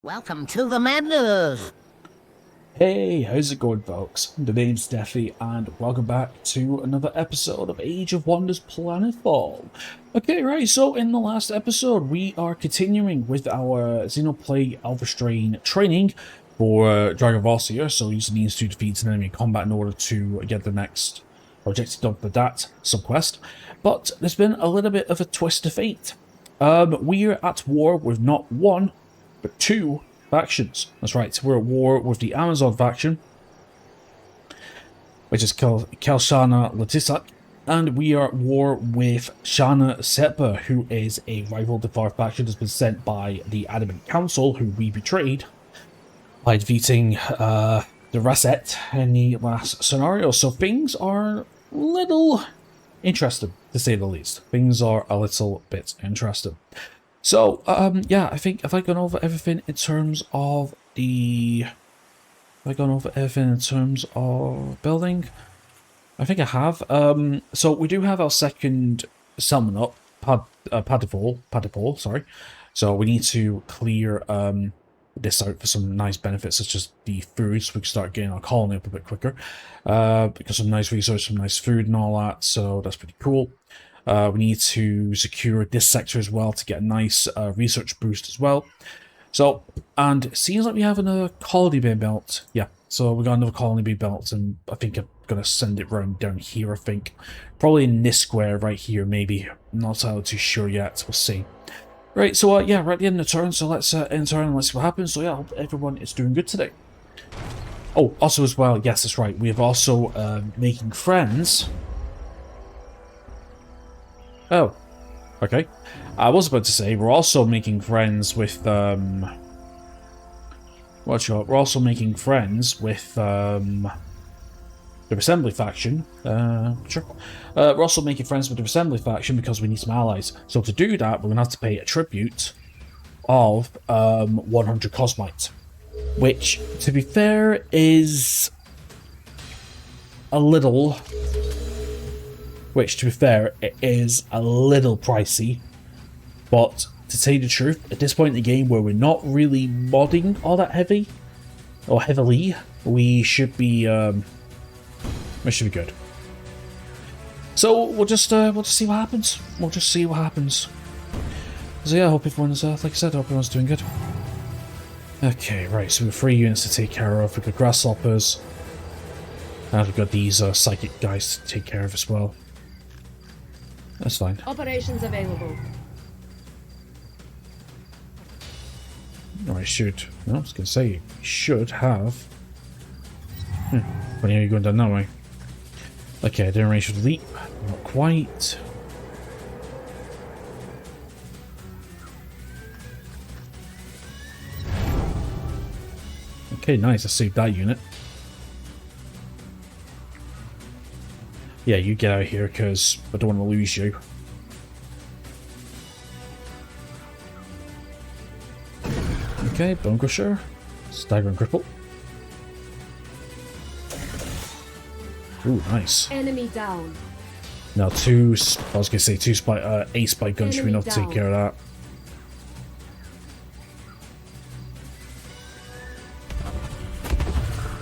Welcome to the madness! Hey, how's it going, folks? The name's Deathy, and welcome back to another episode of Age of Wonders Planetfall. Okay, right, so in the last episode, we are continuing with our Xenoplay Alpha Strain training for Dragon Vossier, so using these to defeat an enemy in combat in order to get the next objective done for that subquest. But there's been a little bit of a twist of fate. We're at war with not one, but two factions. That's right, we're at war with the Amazon faction, which is Kelshana Latisak, and we are at war with Shana Setba, who is a rival to our faction that's been sent by the Adamant Council, who we betrayed by defeating the Rasset in the last scenario. So things are a little interesting, to say the least. Things are a little bit interesting. So, yeah, I think, have I gone over everything in terms of the... Have I gone over everything in terms of building? I think I have. So we do have our second summon up, Padipole, sorry. So we need to clear, this out for some nice benefits, such as the food, so we can start getting our colony up a bit quicker. Because some nice resources, some nice food and all that, so that's pretty cool. We need to secure this sector as well to get a nice research boost as well. So, and it seems like we have another colony being built. Yeah, so we got another colony being built, and I think I'm going to send it round down here, I think. Probably in this square right here, maybe. I'm not too sure yet, we'll see. Right, so yeah, we're at the end of the turn, so let's end turn and let's see what happens. So yeah, I hope everyone is doing good today. Oh, also as well, yes, that's right, we have also making friends. Oh, okay. I was about to say, we're also making friends with, we're also making friends with, the Assembly faction, sure. We're also making friends with the Assembly faction because we need some allies. So to do that, we're going to have to pay a tribute of, 100 Cosmite. Which, to be fair, is a little... Which, to be fair, it is a little pricey. But, to say the truth, at this point in the game where we're not really modding all that heavy, or heavily, we should be good. So, we'll just see what happens. We'll just see what happens. So yeah, I hope everyone's, like I said, I hope everyone's doing good. Okay, right, so we have 3 units to take care of. We've got grasshoppers. And we've got these psychic guys to take care of as well. That's fine. Operations available. No, I should. No, I was going to say, should have. But yeah, you're going down that way. Okay, I didn't range with leap. Not quite. Okay, nice. I saved that unit. Yeah, you get out of here because I don't want to lose you. Okay, Bone Crusher. Stagger and Cripple. Ooh, nice. Enemy down. Now I was going to say a spike gun should be enough to take care of that.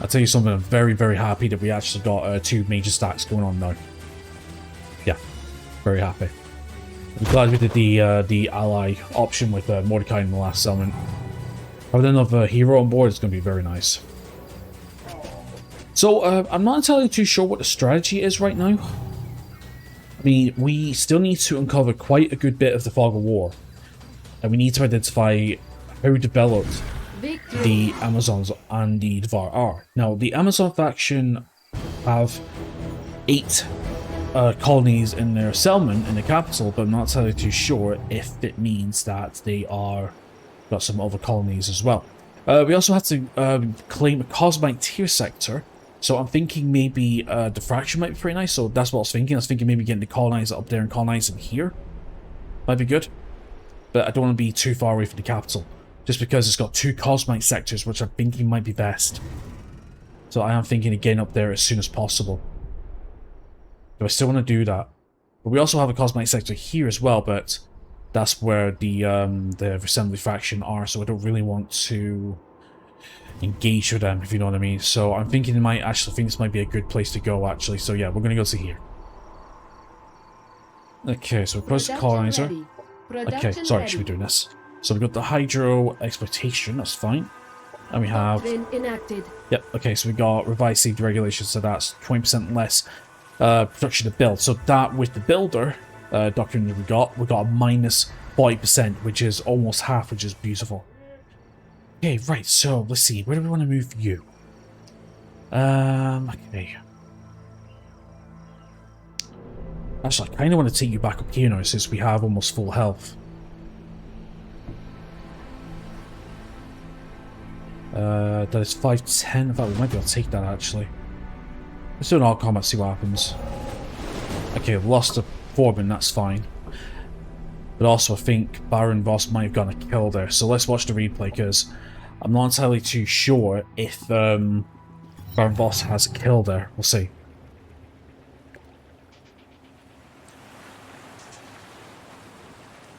I'll tell you something, I'm very, very happy that we actually got 2 major stacks going on now. Yeah, very happy. I'm glad we did the ally option with Mordecai in the last summon. Having another hero on board is going to be very nice. So, I'm not entirely too sure what the strategy is right now. I mean, we still need to uncover quite a good bit of the Fog of War. And we need to identify how developed the Amazons and the Dvar are. Now, the Amazon faction have 8 colonies in their settlement in the capital, but I'm not entirely too sure if it means that they are got some other colonies as well. We also have to claim a Cosmite tier sector, so I'm thinking maybe the fraction might be pretty nice, so that's what I was thinking. I was thinking maybe getting the colonizer up there and colonizing here might be good, but I don't want to be too far away from the capital. Just because it's got 2 Cosmite sectors, which I'm thinking might be best. So I am thinking of getting up there as soon as possible. Do I still want to do that? But we also have a Cosmite sector here as well, but That's where the assembly faction are, so I don't really want to engage with them, if you know what I mean. So I'm thinking it might actually think this might be a good place to go, actually. So yeah, we're gonna go to here. Okay, so we've got the colonizer. Okay, sorry, should be doing this. So we've got the hydro exploitation, that's fine. And we have... enacted. Yep, okay, so we got revised safety regulations, so that's 20% less production to build. So that, with the builder doctrine that we got a minus 40%, which is almost half, which is beautiful. Okay, right, so let's see, where do we want to move you? Okay. Actually, I kind of want to take you back up here now, since we have almost full health. That is 510. In fact, we might be able to take that, actually. Let's do an all combat, see what happens. Okay, we've lost a foreman, that's fine. But also, I think Baron Voss might have gotten a kill there. So let's watch the replay, because I'm not entirely too sure if Baron Voss has a kill there. We'll see.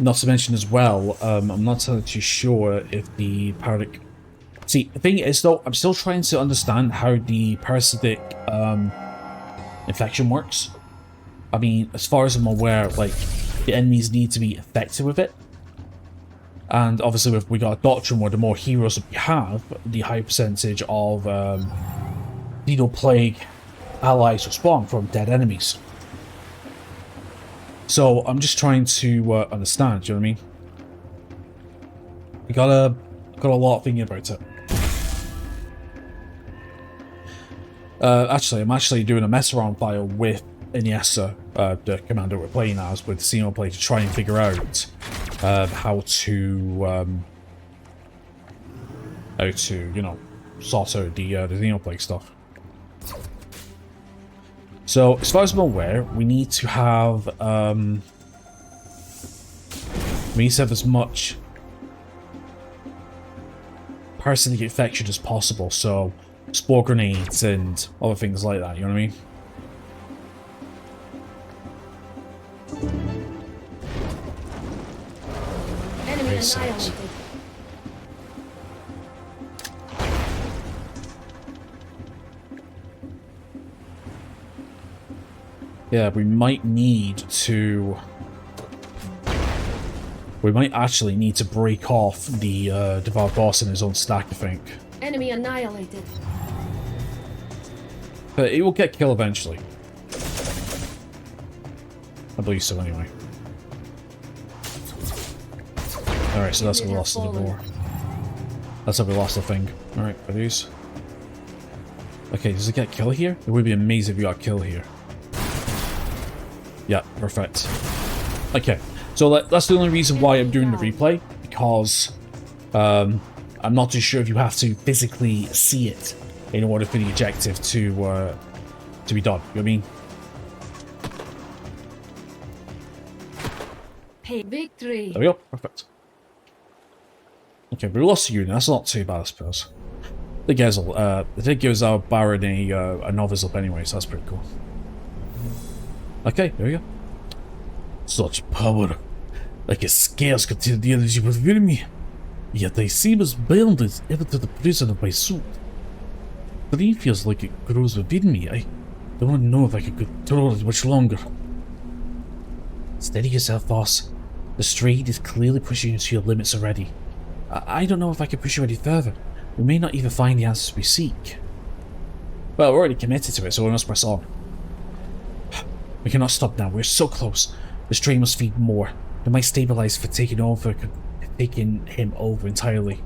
Not to mention as well, I'm not entirely too sure if the parasitic... See, the thing is though, I'm still trying to understand how the parasitic infection works. I mean, as far as I'm aware, like, the enemies need to be effective with it. And obviously, if we got a doctrine where the more heroes that we have, the higher percentage of Beetle Plague allies will spawn from dead enemies. So I'm just trying to understand, do you know what I mean? I got a lot thinking about it. Actually, I'm actually doing a mess around file with Iniesta, the commander we're playing as, with Xenoplay to try and figure out how to, you know, sort out the Xenoplay stuff. So, as far as I'm aware, we need to have, as much parasitic infection as possible, so spore grenades and other things like that, you know what I mean? Enemy annihilated. Yeah, we might need to... We might actually need to break off the Devour Boss in his own stack, I think. Enemy annihilated. But it will get killed eventually. I believe so, anyway. Alright, so that's how we lost the Devour. That's how we lost the thing. Alright, buddies. Okay, does it get kill here? It would be amazing if we got kill here. Yeah, perfect. Okay, so that's the only reason why I'm doing the replay, because I'm not too sure if you have to physically see it in order for the objective to be done. You know what I mean? Hey, victory. There we go, perfect. Okay, we lost a unit. That's not too bad, I suppose. The Gezel, it did give us our Baron a novice up anyway, so that's pretty cool. Okay, there we go. Such power, like a scales contain the energy within me, yet I seem as bound as ever to the prison of my suit. The dream feels like it grows within me. I don't know if I can control it much longer. Steady yourself, boss. The strain is clearly pushing you to your limits already. I don't know if I can push you any further. We may not even find the answers we seek. Well, we're already committed to it, so we must press on. We cannot stop now. We're so close. The strain must feed more. It might stabilize for taking him over entirely.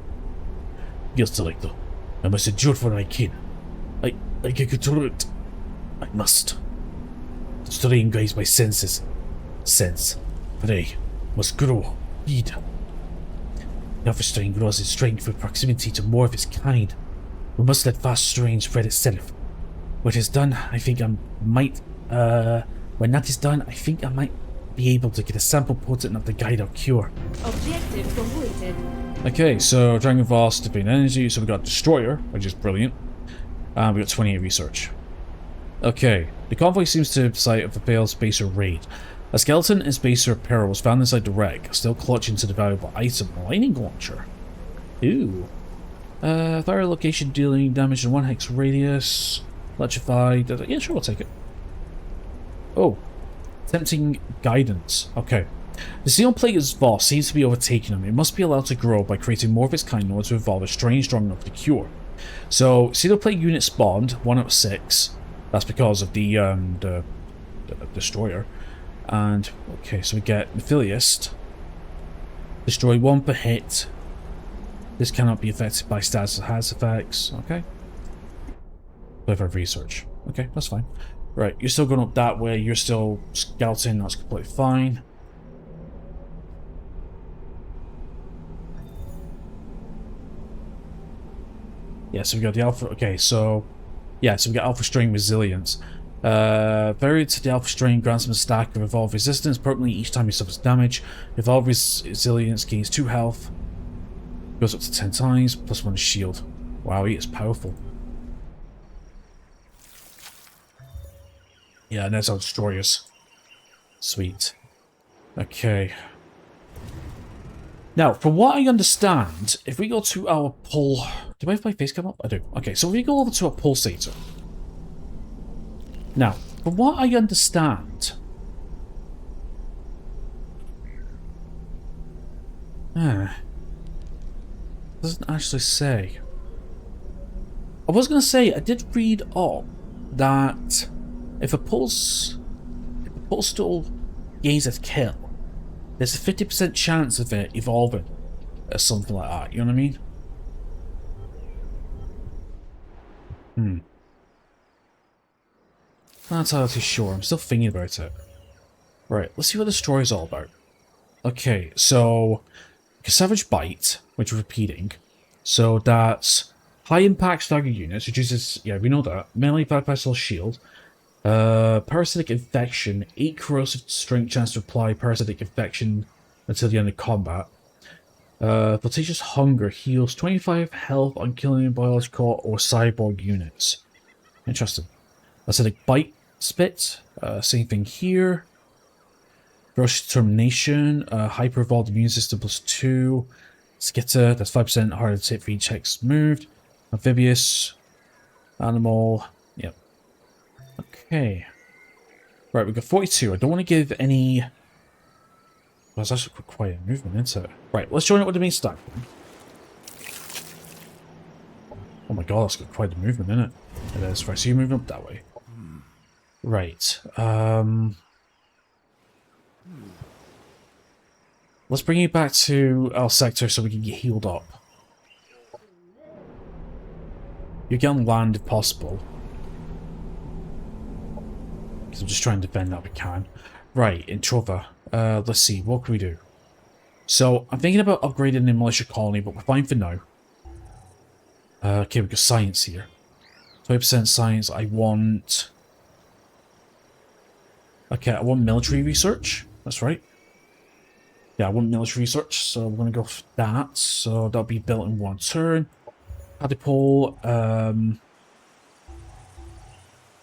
Feels like though. I must endure for my kin. I can control it. I must. The strain guides my senses. Sense. Prey. Must grow. Feed. The other strain grows in strength with proximity to more of its kind. We must let vast strain spread itself. When it is done, I think I might, when that is done, I think I might be able to get a sample potent enough to guide our cure. Objective completed. Okay, so Dragon Voss, Divine Energy, so we got Destroyer, which is brilliant. And we got 28 research. Okay, the convoy seems to have site of a failed spacer raid. A skeleton in space or peril was found inside the wreck, still clutching to the valuable item, lightning launcher. Ooh. Fire location dealing damage in 1 hex radius. Electrified. Yeah, sure, I'll take it. Oh. Tempting guidance. Okay. The Xeon Plague's boss seems to be overtaking him. It must be allowed to grow by creating more of its kind in order to evolve a strain strong enough to cure. So, Xeon Plague unit spawned, 1 out of 6. That's because of the destroyer. And, okay, so we get Mephiliast. Destroy 1 per hit. This cannot be affected by status or has effects. Okay. Clever research. Okay, that's fine. Right, you're still going up that way. You're still scouting. That's completely fine. Yeah, so we got the alpha. Okay, so yeah, so we got alpha strain resilience. Variant to the alpha strain grants him a stack of evolved resistance permanently each time he suffers damage. Evolved resilience gains 2 health. Goes up to 10 times, plus 1 shield. Wow, he is powerful. Yeah, and there's our destroyers. Sweet. Okay. Now, from what I understand, if we go to our pull... Do I have my face come up? I do. Okay, so if we go over to our pulsator. Now, from what I understand... doesn't actually say. I was going to say, I did read up that if a pulse tool gains a kill, there's a 50% chance of it evolving or something like that, you know what I mean? Not entirely sure, I'm still thinking about it. Right, let's see what the story's all about. Okay, so Savage Bite, which is repeating. So that's high impact stagger units, reduces, yeah, we know that. Melee bypass shield. Parasitic infection, 8 corrosive strength chance to apply parasitic infection until the end of combat. Flirtatious hunger heals 25 health on killing biological or cyborg units. Interesting. Acidic bite spit, same thing here. Ferocious determination, hyper evolved immune system +2. Skitter, that's 5% harder to hit for each hex moved. Amphibious, animal, yep. Okay. Right, we've got 42. I don't want to give any... Well, that's actually quite a movement, isn't it? Right, let's join it with the main stack. Oh my god, that's got quite a movement, isn't it? It is. Right, so you're moving up that way. Right. Let's bring you back to our sector so we can get healed up. You get on land if possible. Because I'm just trying to defend that we can. Right, in Trova. Let's see, what can we do? So, I'm thinking about upgrading the militia colony, but we're fine for now. Okay, we've got science here. 20% science, I want... Okay, I want military research. That's right. Yeah, I want military research, so we're going to go for that. So that'll be built in 1 turn. Adipole,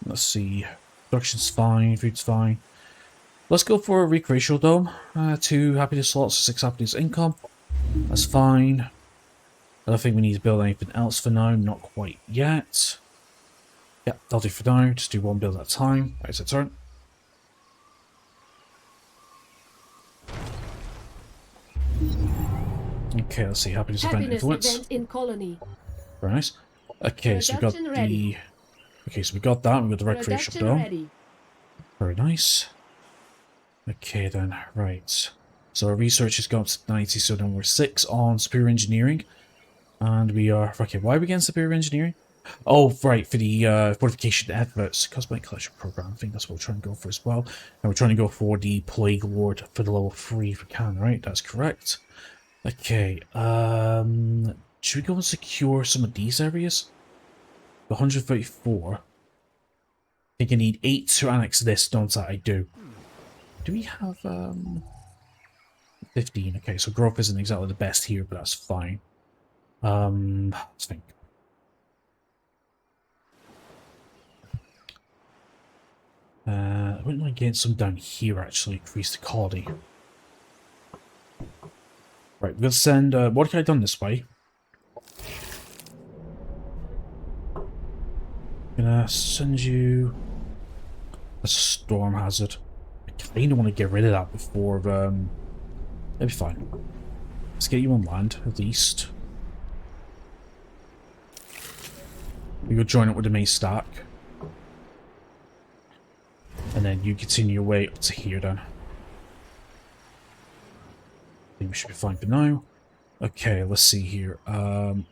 let's see. Production's fine, food's fine. Let's go for a recreational dome. 2 happiness slots, 6 happiness income. That's fine. I don't think we need to build anything else for now, not quite yet. Yeah, that'll do for now. Just do 1 build at a time. Right, it's a turn. Okay, let's see. Happiness event influence. Event in colony. Very nice. Okay, so we got the... Okay, so we got that. We got the recreational dome. Ready. Very nice. Okay then, right. So our research has gone up to 90, so then we're 6 on superior engineering. And we are... Okay, why are we getting superior engineering? Oh, right, for the fortification efforts. Cosmite collection program. I think that's what we're trying to go for as well. And we're trying to go for the Plague Lord for the level 3 if we can, right? That's correct. Okay, should we go and secure some of these areas? 134. I think I need 8 to annex this, don't I? I do. Do we have, 15? Okay, so growth isn't exactly the best here, but that's fine. Let's think. wouldn't mind getting some down here, actually. Increase the colony. Right, we're going to send Mordecai down this way. Gonna send you a storm hazard. I kind of want to get rid of that before, it'll be fine. Let's get you on land, at least. We go join up with the main stack. And then you continue your way up to here then. I think we should be fine for now. Okay, let's see here.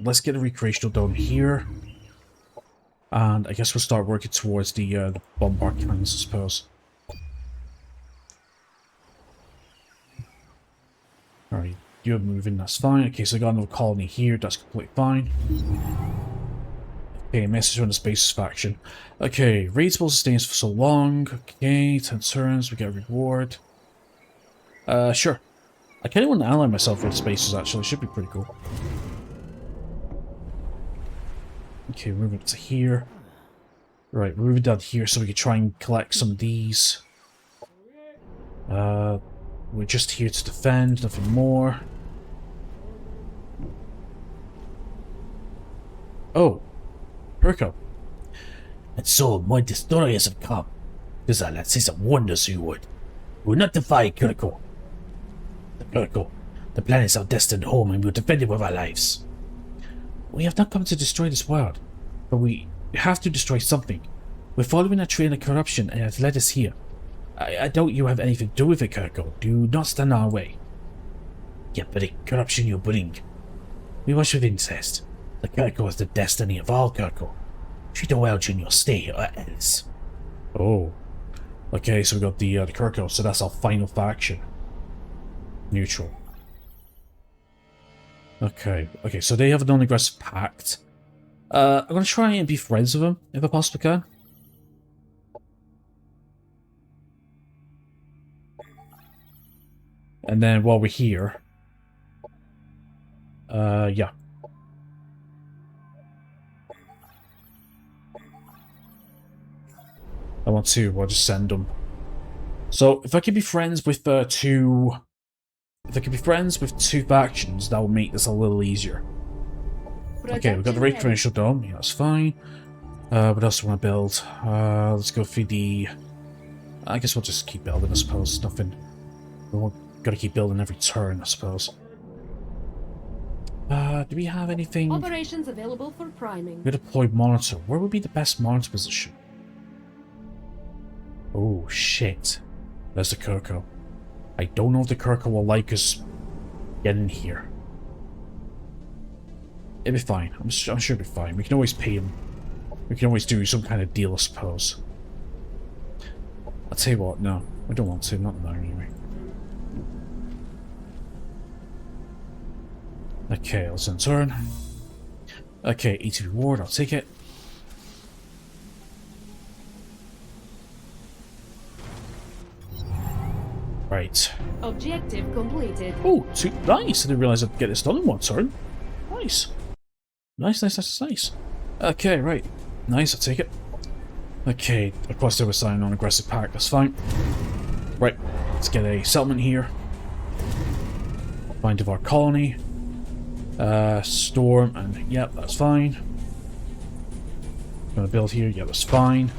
Let's get a recreational dome here. And I guess we'll start working towards the bombard cannons, I suppose. Alright, you're moving, that's fine. Okay, so I got another colony here, that's completely fine. Okay, message on the Spaces faction. Okay, raid supposed to stay for so long. Okay, 10 turns, we get a reward. Sure. I kind of want to ally myself with the Spaces, actually. Should be pretty cool. Okay, moving up to here. Right, we're moving down here so we can try and collect some of these. We're just here to defend, nothing more. Oh, Perko. And so my destroyers have come. Because I'll see some wonders you would. We will not defy Kirko. The planet is our destined home and we'll defend it with our lives. We have not come to destroy this world, but we have to destroy something. We're following a trail of corruption and it has led us here. I doubt you have anything to do with it, Kirko. Do not stand in our way. Yeah, but the corruption you bring. We watch with incest. The Kirko is the destiny of all Kirko. Treat the well during your stay or else. Oh. Okay, so we got the Kirko, so that's our final faction. Neutral. Okay, so they have a non-aggressive pact. I'm gonna try and be friends with them, if I possibly can. And then while we're here... yeah. I'll just send them. So, if I can be friends with two... If I can be friends with two factions, that will make this a little easier. Okay, we've got the recreational dome. Yeah, that's fine. What else do we want to build? Let's go through the... I guess we'll just keep building, I suppose. Nothing... We've got to keep building every turn, I suppose. Do we have anything... Operations available for priming. We deployed monitor. Where would be the best monitor position? Oh, shit. There's the Kirko. I don't know if the Kirko will like us getting here. It'll be fine. I'm sure it'll be fine. We can always pay him. We can always do some kind of deal, I suppose. I'll tell you what, no. I don't want to. Not now, anyway. Okay, let's end turn. Okay, 80 reward. I'll take it. Right. Objective completed. Oh, nice! I didn't realize I'd get this done in one turn. Nice. Nice. Okay, right. Nice, I'll take it. Okay, of course they were signing on aggressive pact, that's fine. Right, let's get a settlement here. Find of our colony. Storm, and yep, that's fine. Gonna build here, yeah, that's fine.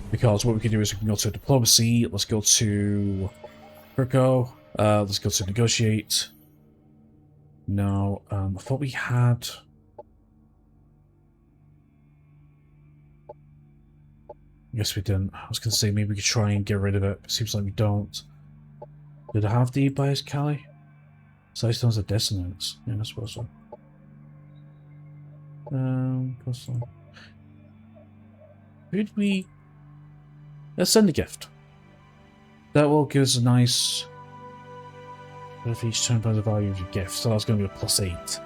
Because what we can do is we can go to diplomacy, let's go to Kirko, let's go to negotiate. No, I thought we had... I guess we didn't. I was going to say maybe we could try and get rid of it. Seems like we don't. Did I have the bias Cali? Size tones of dissonance. Yeah, I suppose so. Who did we... Let's send a gift. That will give us a nice... If each turn by the value of your gift, so that's going to be a +8.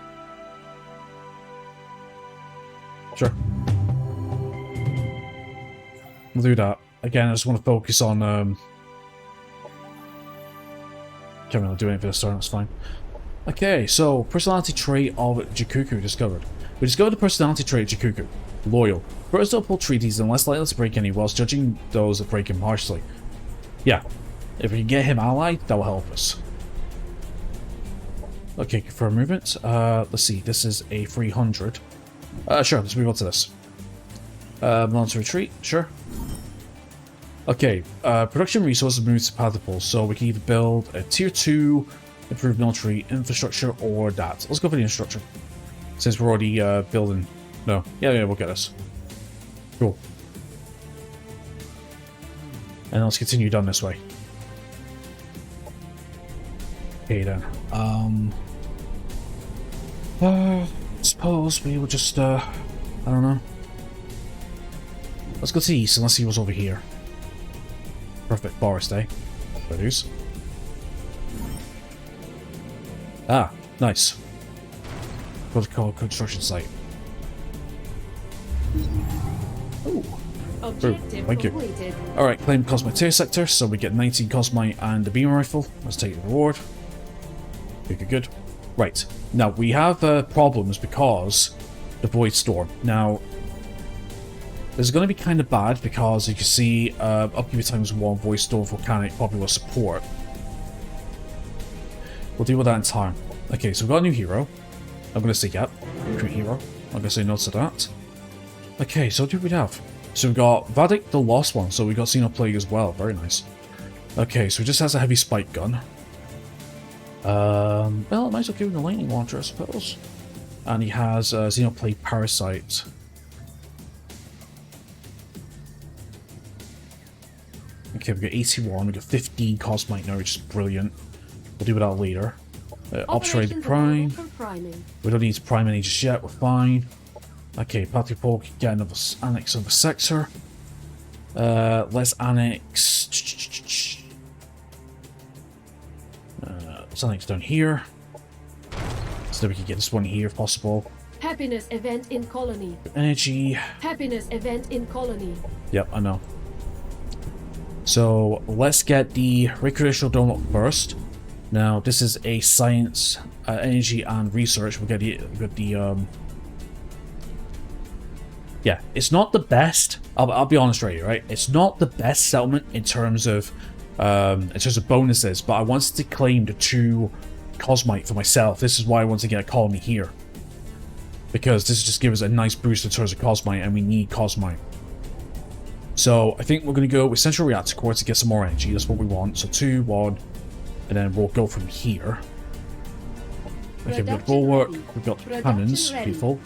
Sure. We'll do that. Again, I just want to focus on... Can't really do anything for this turn, that's fine. Okay, so, personality trait of Jikuku discovered. We discovered the personality trait of Jikuku. Loyal. First to uphold treaties and less likely to break any whilst judging those that break him harshly. Yeah. If we can get him allied, that will help us. Okay, confirm movement. Let's see. This is a 300. Sure, let's move on to this. Launch retreat, sure. Okay, production resources moves to Platypus, so we can either build a tier 2 improved military infrastructure or that. Let's go for the infrastructure. Since we're already building. No. Yeah, we'll get this. Cool. And let's continue down this way. Okay then. Suppose we will just I don't know. Let's go to the east and let's see what's over here. Perfect forest, eh? Produce. Ah, nice. Protocol construction site. Ooh. Objective Thank you. completed. Alright, claim Cosmite sector, so we get 19 Cosmite and a beam rifle. Let's take the reward. Good. Right, now we have problems because the Void Storm. Now, this is going to be kind of bad because you can see upkeep times 1 Void Storm Volcanic probably will support. We'll deal with that in time. Okay, so we've got a new hero. I'm going to say yep, recruit hero. I'm going to say no to that. Okay, so what do we have? So we've got Vadik the Lost One, so we got Xenoplague as well, very nice. Okay, so he just has a heavy spike gun. Well, I might as well give him the lightning launcher, I suppose. And he has Xenoplague Parasite. Okay, we've got 81, we've got 15 Cosmite now, which is brilliant. We'll deal with that later. Option Operations Prime. available for priming. We don't need to prime any just yet, we're fine. Okay, Platypus can get another annex of a sector. Let's annex. Let's annex down here. So that we can get this one here if possible. Happiness event in colony. Energy. Happiness event in colony. Yep, I know. So let's get the recreational donut first. Now this is a science, energy, and research. We'll get the yeah, it's not the best. I'll be honest right here, right? It's not the best settlement in terms of bonuses, but I wanted to claim the 2 Cosmite for myself. This is why I want to get a colony here, because this just gives us a nice boost in terms of Cosmite, and we need Cosmite. So I think we're going to go with Central Reactor Core to get some more energy. That's what we want. So 2, 1, and then we'll go from here. Okay, we've got Bulwark, we've got Cannons, beautiful.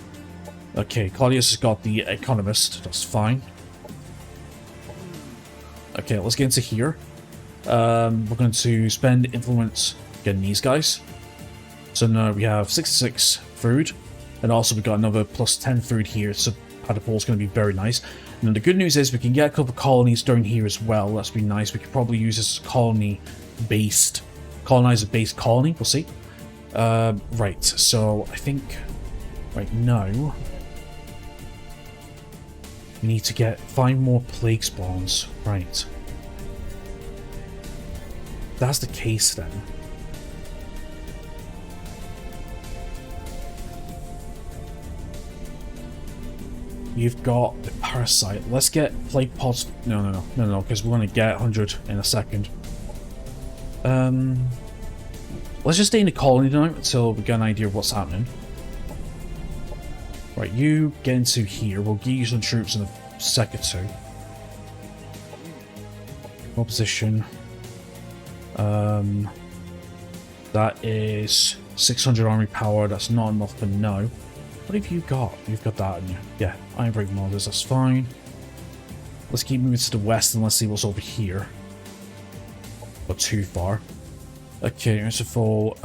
Okay, Claudius has got the Economist, that's fine. Okay, let's get into here. We're going to spend influence getting these guys. So now we have 66 food, and also we've got another plus 10 food here, so Platypus going to be very nice. And the good news is we can get a couple of colonies down here as well. That's be nice. We could probably use this colonizer-based colony. We'll see. Right. So I think right now we need to find more plague spawns. Right. If that's the case then. You've got the parasite. Let's get plague pods. No, because we're going to get 100 in a second. Let's just stay in the colony now until we get an idea of what's happening. Right, you get into here. We'll get you some troops in a sec or two. Opposition. That is 600 army power. That's not enough for now. What have you got? You've got that in you. Yeah, Iron Break Modders, that's fine. Let's keep moving to the west and let's see what's over here. Not too far. Okay, merciful.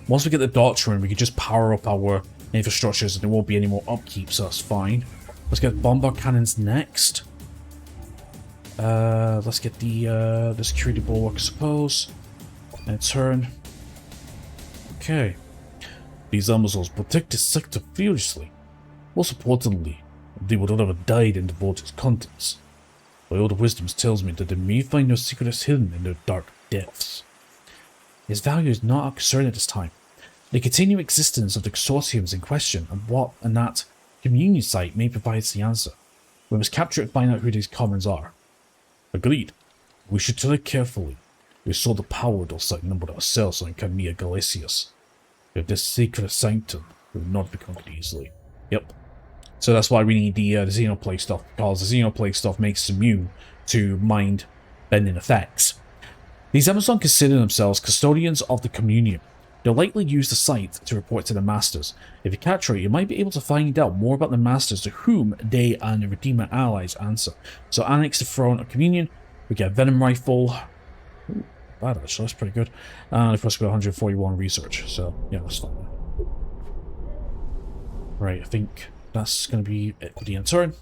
Once we get the Doctrine, we can just power up our infrastructures and there won't be any more upkeep, so that's fine. Let's get bombard cannons next. Let's get the security bulwark, I suppose. And turn. Okay. These Amazons protect this sector fiercely. Most importantly, they would not have died in the vault's contents. My older wisdoms tells me that they may find no secrets hidden in their dark depths. Its value is not our concern at this time. The continued existence of the consortiums in question and that communion site may provide the answer. We must capture it and find out who these commons are. Agreed. We should tread carefully. We saw the power of such number ourselves on Camilla Galicius. If this secret sanctum will not be conquered easily. Yep. So that's why we need the Xenoplay stuff, because the Xenoplay stuff makes us immune to mind-bending effects. These Amazon consider themselves custodians of the communion. They'll likely use the site to report to the Masters. If you capture it, you might be able to find out more about the Masters to whom they and the Redeemer allies answer. So annex the throne of communion, we get a Venom Rifle. Ooh, bad actually, that's pretty good. And of course we got 141 research, so yeah, that's fine. Right, I think that's going to be it for the end turn.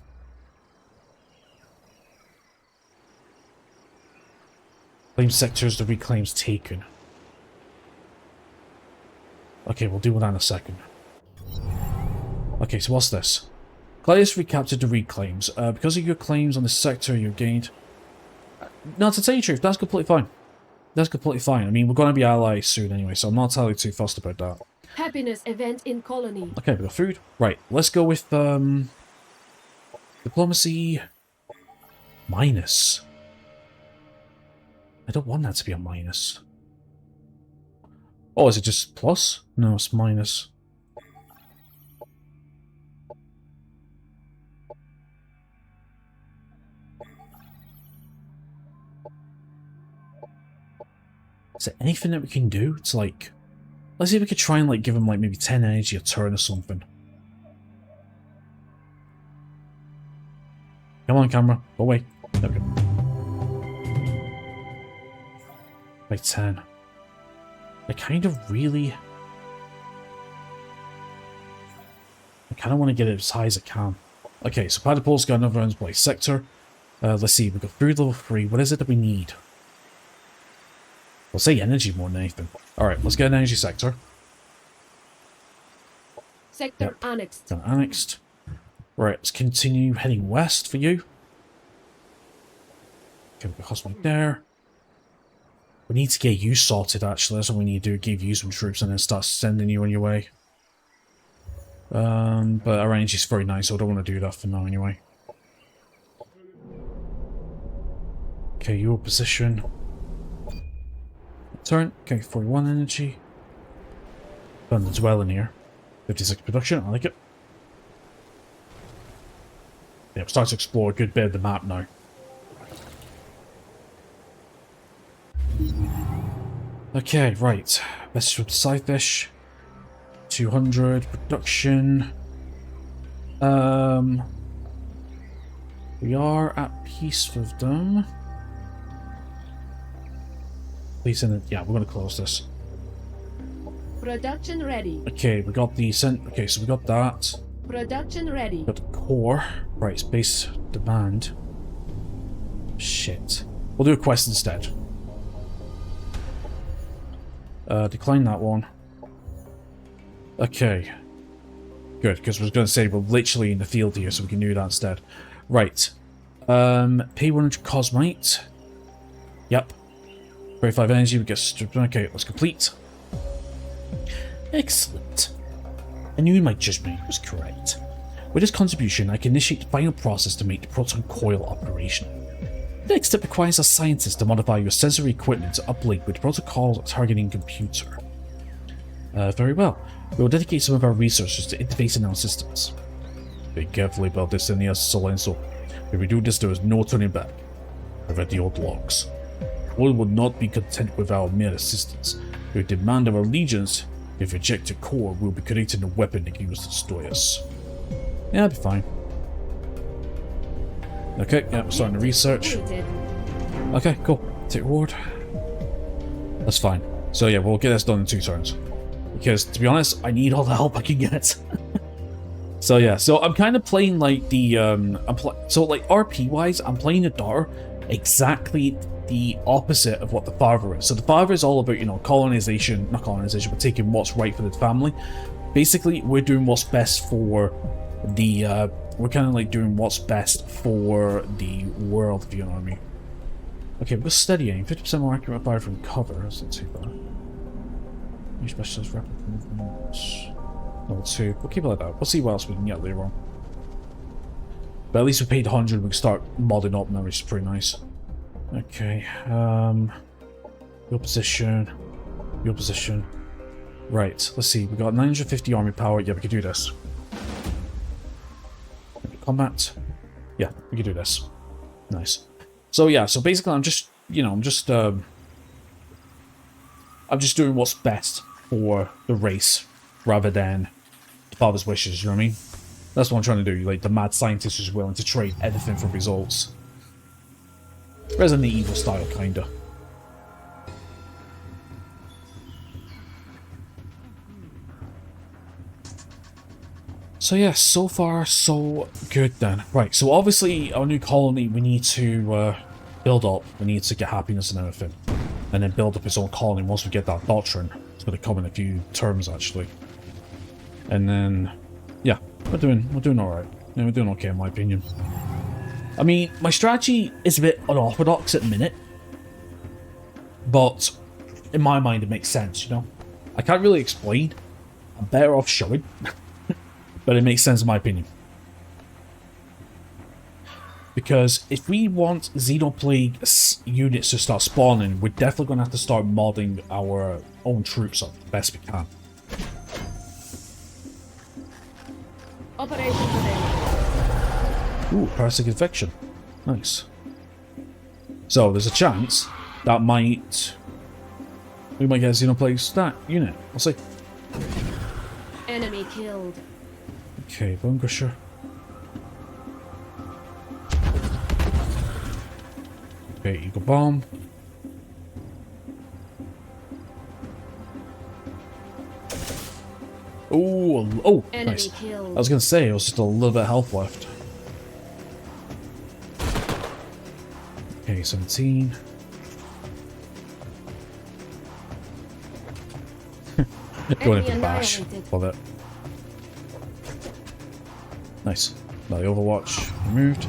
Claim sectors, the reclaims taken. Okay, we'll deal with that in a second. Okay, so what's this? Gladius recaptured the reclaims. Because of your claims on this sector you gained... No, to tell you the truth, that's completely fine. That's completely fine. I mean, we're going to be allies soon anyway, so I'm not entirely too fussed about that. Happiness event in colony. Okay, we got food. Right, let's go with, diplomacy... minus. I don't want that to be a minus. Oh, is it just plus? No, it's minus. Is there anything that we can do? It's like... Let's see if we could try and like give him like maybe 10 energy a turn or something. Come on, camera. Go away. There we go. By 10. I kind of really... I kind of want to get it as high as I can. Okay, so Platypul's got another round place sector. Let's see, we've got food level 3. What is it that we need? I'll say energy more than anything. Alright, let's get an energy sector. Sector annexed. Done annexed. Right, let's continue heading west for you. Okay, we've got Cosmite there. We need to get you sorted, actually. That's what we need to do. Give you some troops and then start sending you on your way. But our energy's very nice, so I don't want to do that for now anyway. Okay, your position. Turn. Okay, 41 energy. Done the dwelling here. 56 production, I like it. Yeah, we're starting to explore a good bit of the map now. Okay, right. Message from Scythefish. 200 production. We are at peace with them. Please send it. Yeah, we're gonna close this. Production ready. Okay, we got the okay, so we got that. Production ready. Got the core. Right, space demand. Shit. We'll do a quest instead. Decline that one. Okay. Good, because I was going to say we're literally in the field here, so we can do that instead. Right. Pay 100 Cosmite. Yep. 35 energy, we get... Okay, let's complete. Excellent. I knew my judgment was correct. With this contribution, I can initiate the final process to make the proton coil operational. The next step requires a scientist to modify your sensory equipment to uplink with the protocol targeting computer. Very well. We will dedicate some of our resources to interfacing our systems. Think carefully about this, Aeneas Solenso. If we do this, there is no turning back. I've read the old logs. The world will not be content with our mere assistance. We demand our allegiance. If rejected core, we'll be creating a weapon that can use to destroy us. Yeah, that'll be fine. Okay, yeah, we're starting to research. Okay, cool. Take reward. That's fine. So yeah, we'll get this done in 2 turns. Because, to be honest, I need all the help I can get. So yeah, so I'm kind of playing like the, so like RP-wise, I'm playing the daughter exactly the opposite of what the father is. So the father is all about, you know, colonization, not colonization, but taking what's right for the family. Basically, we're doing what's best for the, we're kind of like doing what's best for the world, if you know what I mean. Okay, we've got steady aim, 50% more accurate fire from cover, that's not too bad. New specialist rapid movement. Level 2. We'll keep it like that. We'll see what else we can get later on. But at least we paid 100, we can start modding up now, which is pretty nice. Okay, your position. Right, let's see, we got 950 army power. Yeah, we could do this. Combat. Yeah, we could do this. Nice. So yeah, so basically I'm just, you know, I'm just doing what's best for the race rather than the father's wishes, you know what I mean? That's what I'm trying to do, like the mad scientist who's willing to trade everything for results. Resident Evil style, kinda. So yeah, so far so good then. Right, so obviously our new colony we need to build up, we need to get happiness and everything. And then build up its own colony once we get that doctrine. It's going to come in a few terms actually. And then, yeah, we're doing alright. Yeah, we're doing okay in my opinion. I mean, my strategy is a bit unorthodox at the minute. But in my mind it makes sense, you know? I can't really explain. I'm better off showing. But it makes sense in my opinion. Because if we want Xenoplague units to start spawning, we're definitely going to have to start modding our own troops up the best we can. Operation ready. Ooh, parasitic infection. Nice. So there's a chance that we might get a Xenoplague stat unit. I'll see. Enemy killed. Okay, Bone Crusher. Okay, Eagle Bomb. Oh, Enemy nice. killed. I was gonna say, it was just a little bit of health left. Okay, 17. Going in for the bash. annihilated. Love it. Nice. Now the Overwatch removed.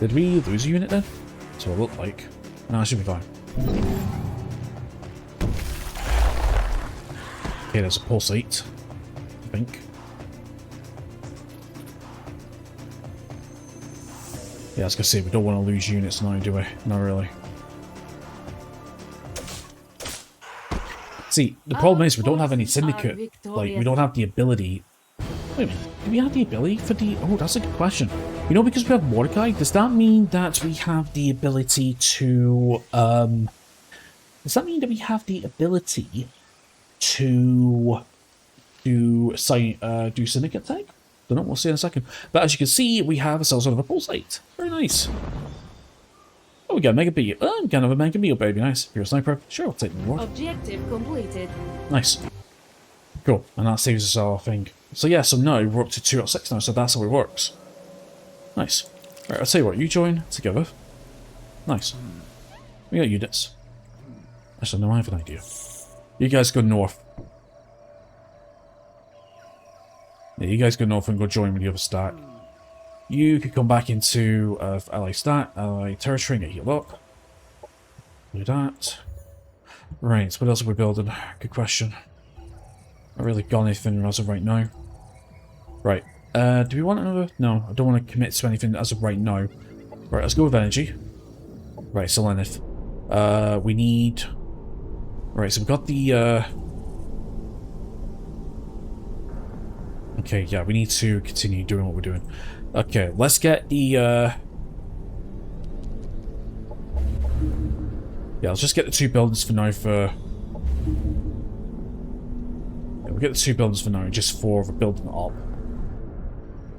Did we lose a unit then? That's what it looked like. No, it should be fine. Okay, there's a pulsate, I think. Yeah, I was gonna say, we don't want to lose units now, do we? Not really. See, the problem is we don't have any syndicate. Like, we don't have the ability. Wait a minute, do we have the ability for the... Oh, that's a good question. You know, because we have Mordecai, does that mean that we have the ability to... Does that mean that we have the ability to do syndicate tag? Don't know, we'll see in a second. But as you can see, we have ourselves sort of a pulsate. Very nice. Oh, we got a mega beat. Oh, we got another mega beat, baby. Nice. You're a sniper. Sure, I'll take the reward. Objective completed. Nice. Cool. And that saves us our thing. So yeah, so now we're up to 2 out of 6 now, so that's how it works. Nice. Right, I'll tell you what, you join together. Nice. We got units. Actually, no, I have an idea. You guys go north. Yeah, you guys go north and go join with the other stack. You could come back into ally stat, ally territory, and get healed up. Do that. Right, what else are we building? Good question. Not really got anything as of right now. Right. Do we want another? No, I don't want to commit to anything as of right now. Right, let's go with energy. Right, Selenith. We need... Right, so we've got the... Okay, yeah, we need to continue doing what we're doing. Okay, let's get the... Yeah, let's just get the 2 buildings for now for... Yeah, we'll get the 2 buildings for now, just for building it up.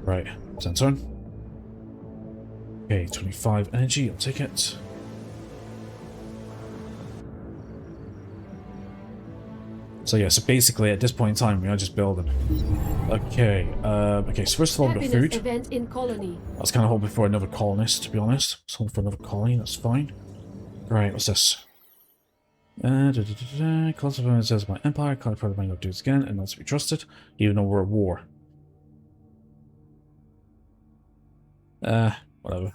Right, sensor. Okay, 25 energy, I'll take it. So yeah, so basically at this point in time we are just building. Okay, okay, so first of all we've got food. Event in colony. I was kind of hoping for another colonist, to be honest. I was hoping for another colony, that's fine. Right, what's this? Concept says my empire, can't probably might not do this again, and not to be trusted, even though we're at war. Whatever.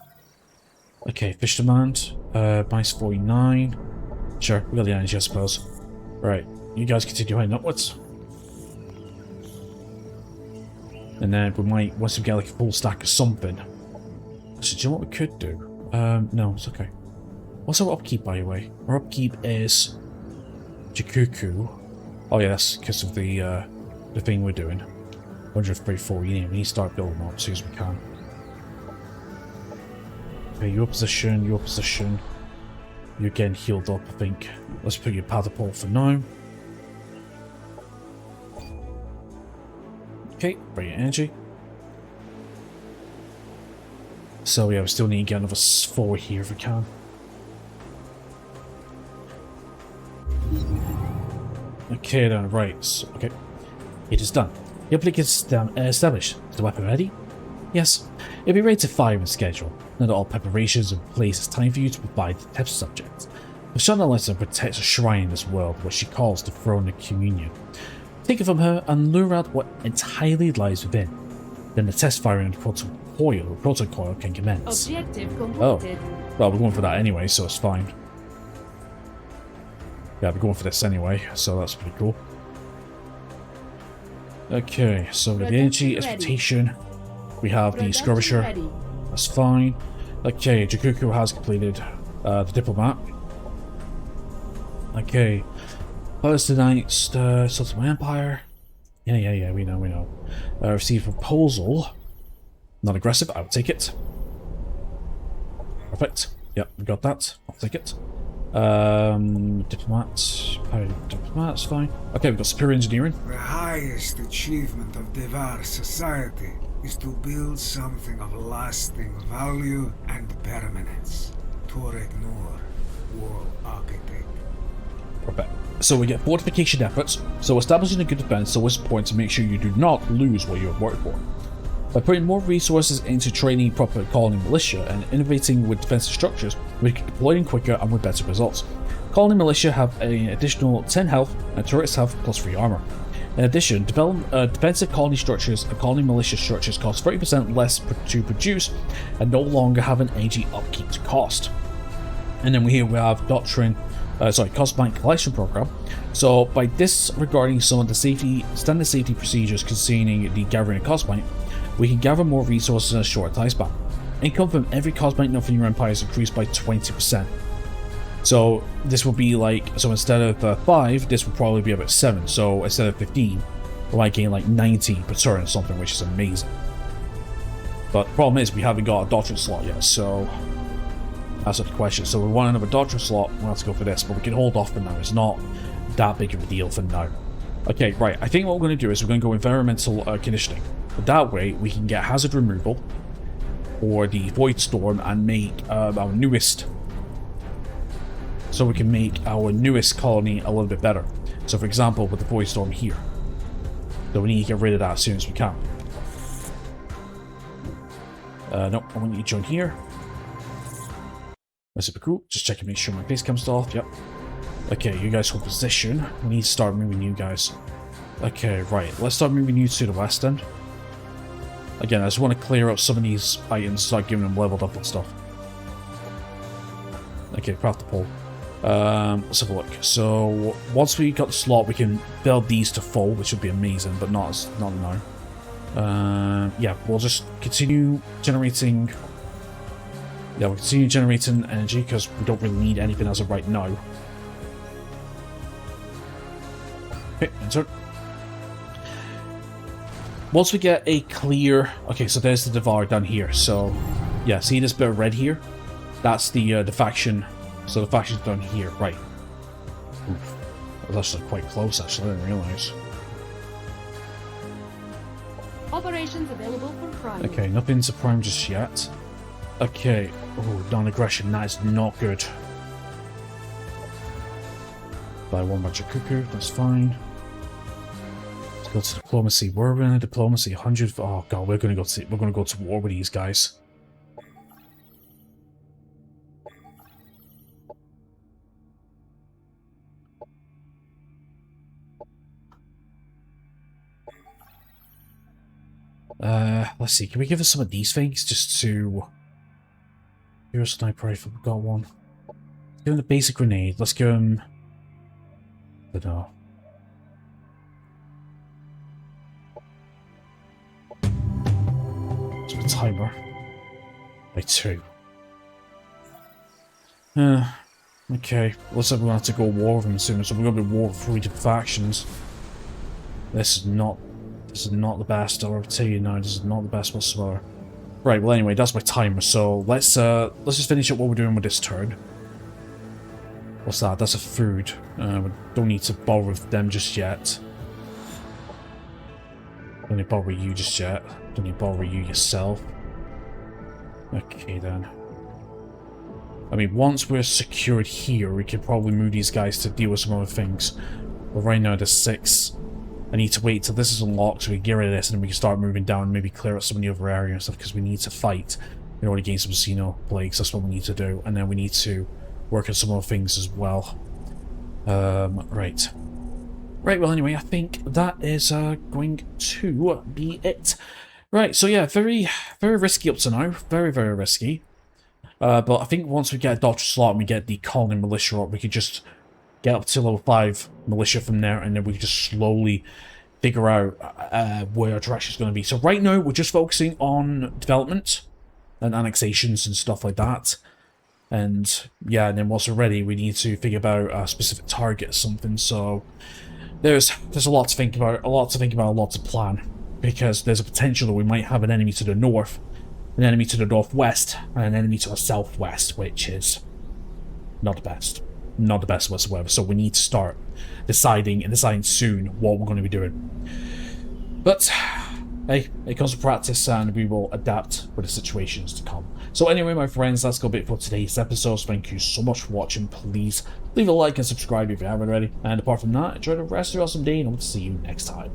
Okay, fish demand. Minus 49. Sure, we got the energy, I suppose. Right, you guys continue heading upwards. And then we might, once we get like a full stack of something. So do you know what we could do? No, it's okay. What's our upkeep, by the way? Our upkeep is Jakuku. Oh yeah, that's because of the thing we're doing. 134, we need to start building up as soon as we can. Okay, your position, your position. You're getting healed up, I think. Let's put your catapult for now. Okay, bring your energy. So yeah, we still need to get another 4 here if we can. Okay then, right, so, okay. It is done. The uplink is established. Is the weapon ready? Yes. It'll be ready to fire in schedule. Now that all preparations are in place, it's time for you to provide the test subject. Shana lets her protect a shrine in this world, what she calls the Throne of Communion. Take it from her and lure out what entirely lies within. Then the test firing and protocoil can commence. Objective Oh, completed. well, we're going for that anyway, so it's fine. Yeah, we're going for this anyway, so that's pretty cool. Okay, so with the energy, expectation, we have the skirmisher. Ready. That's fine. Okay, Jakuku has completed the diplomat. Okay, Palestinites, Sons of my Empire. Yeah, we know. Receive proposal. Not aggressive, I'll take it. Perfect. Yep, we got that. I'll take it. Diplomats. Diplomats, fine. Okay, we've got superior engineering. The highest achievement of Devar society is to build something of lasting value and permanence. Torek Nur, War Architect. Perfect. So we get fortification efforts. So establishing a good defense is always important to make sure you do not lose what you have worked for. By putting more resources into training proper colony militia and innovating with defensive structures, we can deploy them quicker and with better results. Colony militia have an additional 10 health and turrets have +3 armor. In addition, defensive colony structures and colony militia structures cost 30% less to produce and no longer have an energy upkeep to cost. And then we have Cosmite collection program. So by disregarding some of the standard safety procedures concerning the gathering of Cosmite, we can gather more resources in a short time span. Income from every Cosmite enough in your empire is increased by 20%. So this will be like, so instead of 5, this will probably be about 7. So instead of 15, we might gain like 19 per turn or something, which is amazing. But the problem is we haven't got a doctrine slot yet, so that's the question. So we want another doctrine slot, we'll have to go for this, but we can hold off for now. It's not that big of a deal for now. Okay, right, I think what we're going to do is we're going to go environmental conditioning. But that way we can get hazard removal or the void storm and make our newest, so we can make our newest colony a little bit better. So for example with the void storm here, so we need to get rid of that as soon as we can. Nope, I want you to join here. That's super cool. Just checking, make sure my base comes off. Yep. Okay, you guys hold position. We need to start moving you guys. Okay, right. Let's start moving you to the west end. Again, I just want to clear up some of these items, start giving them leveled up and stuff. Okay, craft the pole. Let's have a look. So once we got the slot, we can build these to full, which would be amazing, but not now. Yeah, we'll just continue generating. Yeah, we'll continue generating energy because we don't really need anything as of right now. Okay, enter. Once we get a clear... Okay, so there's the Devar down here. So, yeah, see this bit of red here? That's the faction. So the faction's down here, right. Oof. That was actually quite close, actually, I didn't realise. Operations available for prime. Okay, nothing's a prime just yet. Okay. Oh, non-aggression, that is not good. By one bunch of cuckoo, that's fine. Let's go to diplomacy. Where are we in diplomacy? 100. Oh god, we're gonna go to war with these guys. Let's see. Can we give us some of these things just to? Here's a sniper rifle. We've got one. Give him a basic grenade. Let's give him. I don't know. It's my timer. By 2. Okay. Looks like we're going to have to go war with them soon, so we're going to be war with 3 different factions. This is not the best, I'll tell you now, this is not the best whatsoever. Right, well anyway, that's my timer, so let's just finish up what we're doing with this turn. What's that? That's a food. We don't need to bother with them just yet. Don't need to bother with you just yet. Don't need to bother with you yourself. Okay then. I mean, once we're secured here, we can probably move these guys to deal with some other things. But right now there's 6. I need to wait till this is unlocked so we can get rid of this and then we can start moving down and maybe clear up some of the other areas and stuff because we need to fight in order to gain some Xeno plagues. That's what we need to do. And then we need to work on some other things as well. Right. Right, well anyway, I think that is going to be it. Right, so yeah, very, very risky up to now. Very, very risky. But I think once we get a Doctor Slot and we get the colony militia up, we could just get up to level 5 militia from there, and then we can just slowly figure out where our direction is going to be. So right now, we're just focusing on development and annexations and stuff like that. And yeah, and then once we're ready, we need to figure out a specific target or something. So there's a lot to think about, a lot to plan, because there's a potential that we might have an enemy to the north, an enemy to the northwest, and an enemy to the southwest, which is not the best. Not the best whatsoever. So we need to start deciding soon what we're going to be doing. But hey, it comes with practice and we will adapt with the situations to come. So anyway, my friends, that's going to be it for today's episode. So thank you so much for watching. Please leave a like and subscribe if you haven't already. And apart from that, enjoy the rest of your awesome day and I hope to see you next time.